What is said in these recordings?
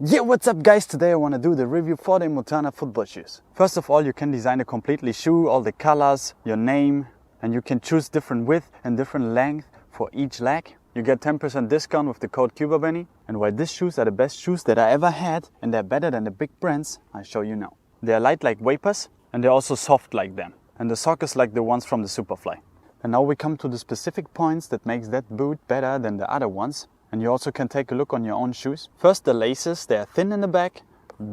Yeah, what's up guys? Today I want to do the review for the IMOTANA football shoes. First of all, you can design a completely shoe, all the colors, your name, and you can choose different width and different length for each leg. You get 10% discount with the code CubaBenny. And why these shoes are the best shoes that I ever had and they're better than the big brands, I show you now. They're light like vapors and they're also soft like them. And the sock is like the ones from the Superfly. And now we come to the specific points that makes that boot better than the other ones. And you also can take a look on your own shoes. First, the laces, they are thin in the back,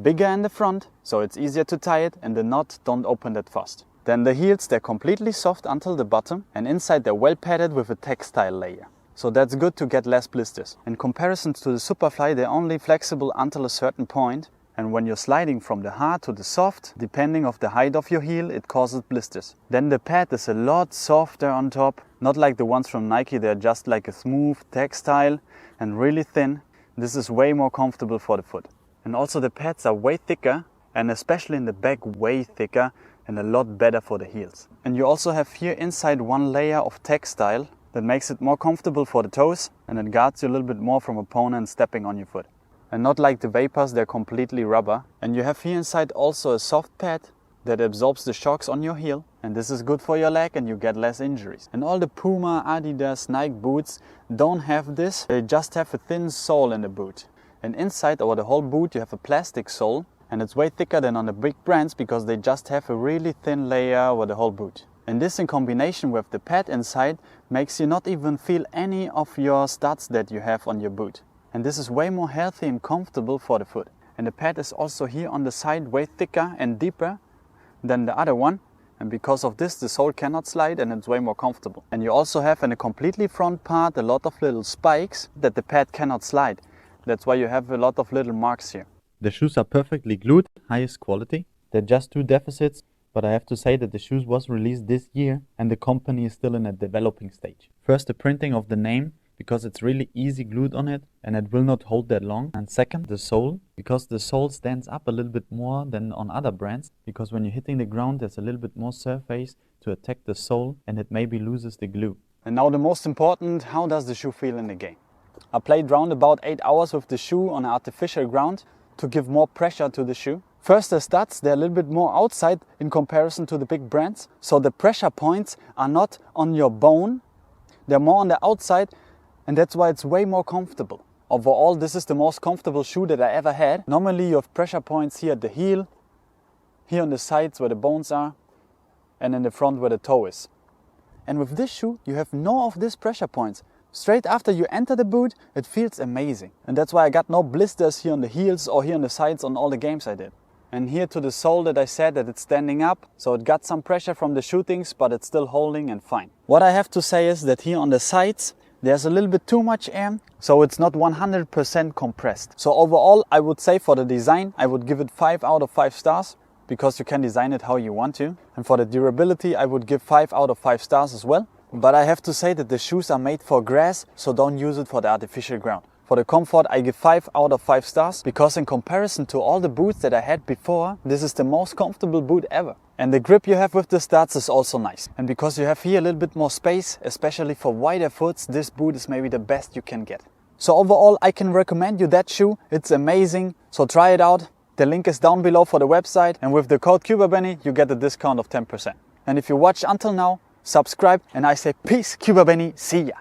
bigger in the front, so it's easier to tie it and the knot don't open that fast. Then the heels, they're completely soft until the bottom and inside they're well padded with a textile layer. So that's good to get less blisters. In comparison to the Superfly, they're only flexible until a certain point. And when you're sliding from the hard to the soft, depending on the height of your heel, it causes blisters. Then the pad is a lot softer on top, not like the ones from Nike, they're just like a smooth textile and really thin. This is way more comfortable for the foot. And also the pads are way thicker and especially in the back way thicker and a lot better for the heels. And you also have here inside one layer of textile that makes it more comfortable for the toes and it guards you a little bit more from opponents stepping on your foot. And not like the vapors, they're completely rubber. And you have here inside also a soft pad that absorbs the shocks on your heel. And this is good for your leg and you get less injuries. And all the Puma, Adidas, Nike boots don't have this. They just have a thin sole in the boot. And inside over the whole boot you have a plastic sole. And it's way thicker than on the big brands because they just have a really thin layer over the whole boot. And this in combination with the pad inside makes you not even feel any of your studs that you have on your boot. And this is way more healthy and comfortable for the foot. And the pad is also here on the side way thicker and deeper than the other one. And because of this, the sole cannot slide and it's way more comfortable. And you also have in the completely front part a lot of little spikes that the pad cannot slide. That's why you have a lot of little marks here. The shoes are perfectly glued, highest quality. They're just two deficits, but I have to say that the shoes was released this year and the company is still in a developing stage. First, the printing of the name, because it's really easy glued on it and it will not hold that long. And second, the sole, because the sole stands up a little bit more than on other brands, because when you're hitting the ground there's a little bit more surface to attack the sole and it maybe loses the glue. And now the most important, how does the shoe feel in the game? I played round about 8 hours with the shoe on artificial ground to give more pressure to the shoe. First, the studs, they're a little bit more outside in comparison to the big brands. So the pressure points are not on your bone, they're more on the outside. And that's why it's way more comfortable. Overall, this is the most comfortable shoe that I ever had. Normally you have pressure points here at the heel, here on the sides where the bones are, and in the front where the toe is. And with this shoe, you have no of these pressure points. Straight after you enter the boot, it feels amazing. And that's why I got no blisters here on the heels or here on the sides on all the games I did. And here to the sole that I said that it's standing up, so it got some pressure from the shootings, but it's still holding and fine. What I have to say is that here on the sides, there's a little bit too much air, so it's not 100% compressed. So overall, I would say for the design, I would give it 5 out of 5 stars, because you can design it how you want to. And for the durability, I would give 5 out of 5 stars as well. But I have to say that the shoes are made for grass, so don't use it for the artificial ground. For the comfort, I give 5 out of 5 stars, because in comparison to all the boots that I had before, this is the most comfortable boot ever. And the grip you have with the studs is also nice. And because you have here a little bit more space, especially for wider foots, this boot is maybe the best you can get. So overall, I can recommend you that shoe. It's amazing. So try it out. The link is down below for the website. And with the code CubaBenny, you get a discount of 10%. And if you watched until now, subscribe. And I say peace, CubaBenny. See ya.